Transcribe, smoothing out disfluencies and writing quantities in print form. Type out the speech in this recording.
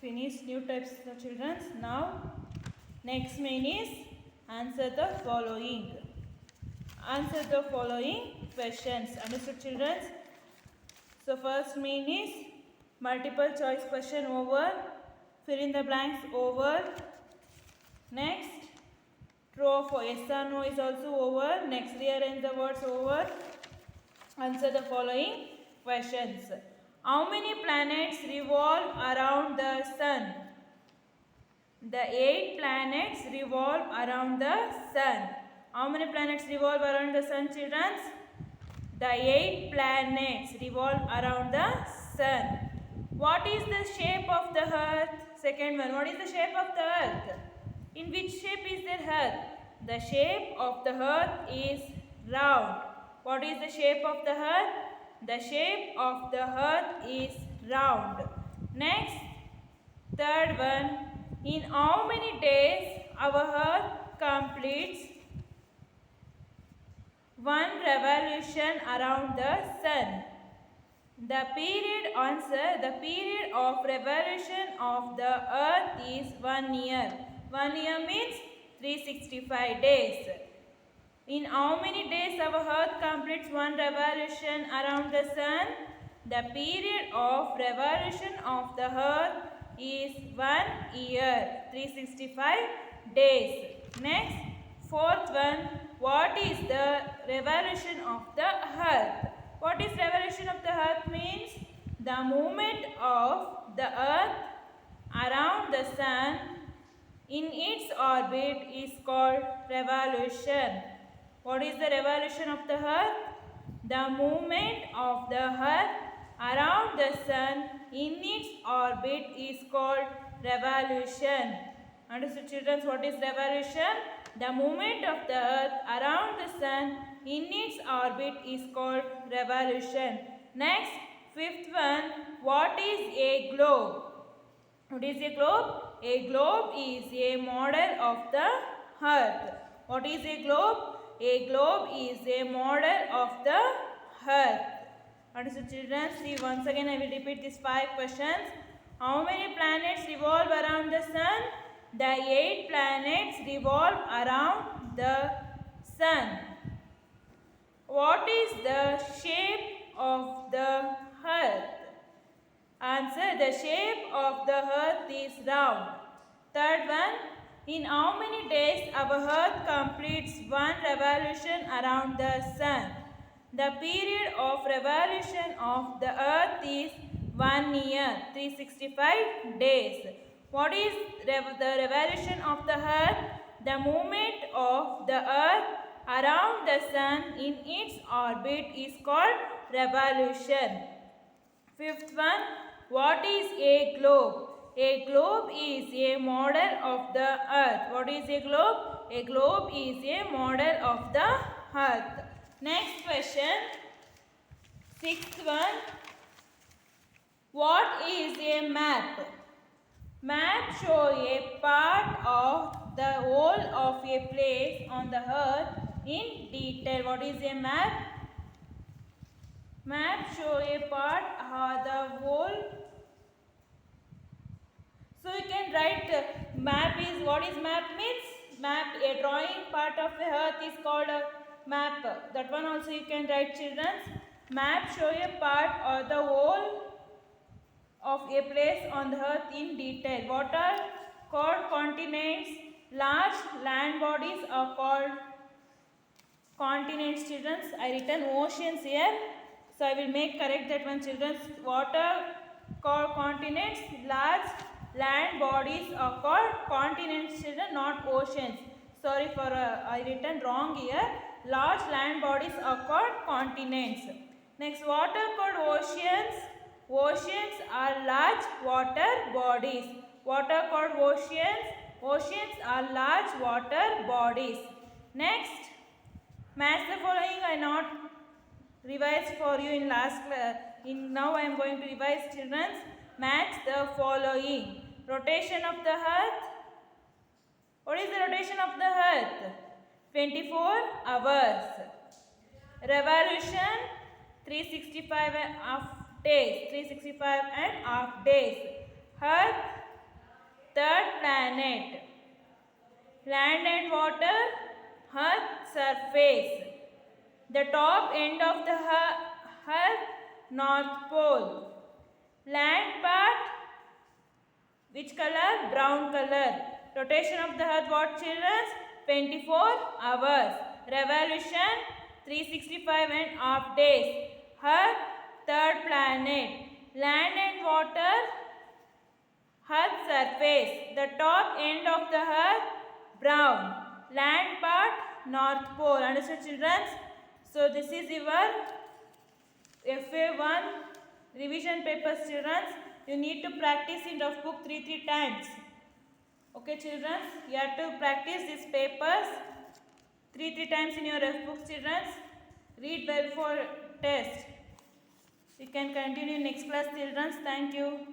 Finish new types of children. Now next main is answer the following. Answer the following questions. Understood children? So first main is multiple choice question over. Fill in the blanks over. Next, true or false, yes or no is also over. Next, rearrange the words over. Answer the following questions. How many planets revolve around the sun? The 8 planets revolve around the sun. How many planets revolve around the sun, children? The 8 planets revolve around the sun. What is the shape of the earth? Second one, what is the shape of the earth? In which shape is the earth? The shape of the earth is round. What is the shape of the earth? The shape of the earth is round. Next, third one, in how many days our earth completes one revolution around the sun? The period of revolution of the earth is 1 year. 1 year means 365 days. In how many days our earth completes one revolution around the sun? The period of revolution of the earth is 1 year, 365 days. Next, fourth one, what is the revolution of the earth? What is revolution of the earth means? The movement of the earth around the sun in its orbit is called revolution. What is the revolution of the earth? The movement of the earth around the sun in its orbit is called revolution. Understood children, what is revolution? The movement of the earth around the sun in its orbit is called revolution. Next, fifth one, what is a globe? What is a globe? A globe is a model of the earth. What is a globe? A globe is a model of the earth. Understood children? See, once again I will repeat these 5 questions. How many planets revolve around the sun? The 8 planets revolve around the sun. What is the shape of the earth? Answer, the shape of the earth is round. Third one, in how many days our earth completes one revolution around the sun? The period of revolution of the earth is 1 year, 365 days. What is the revolution of the earth? The movement of the earth around the sun in its orbit is called revolution. Fifth one, what is a globe? A globe is a model of the earth. What is a globe? A globe is a model of the earth. Next question, sixth one, what is a map? Map show a part of the whole of a place on the earth in detail. What is a map? Map show a part of the whole. So you can write map is, what is map means? Map, a drawing part of the earth is called a map. That one also you can write children. Map show a part of the whole of a place on the earth in detail. What are called continents? Large land bodies are called continents children. I written oceans here. So I will make correct that one children. What are called continents? Large land bodies are called continents children, not oceans. Sorry for I written wrong here. Large land bodies are called continents. Next, what are called oceans? Oceans are large water bodies. What are called oceans? Oceans are large water bodies. Next, match the following. I not revised for you in last class. Now I am going to revise children. Match the following. Rotation of the earth. What is the rotation of the earth? 24 hours. Revolution 365 and half days. 365 and half days. Earth third planet. Land and water, earth surface. The top end of the earth, north pole. Land part, which color? Brown color. Rotation of the earth, what children? 24 hours. Revolution, 365 and half days. Earth, third planet. Land and water, earth surface. The top end of the earth, brown. Land part, north pole. Understood children? So this is your FA1 revision papers children. You need to practice in rough book 3 times. Okay children, you have to practice these papers 3 times in your rough book children. Read well for test. You can continue next class children. Thank you.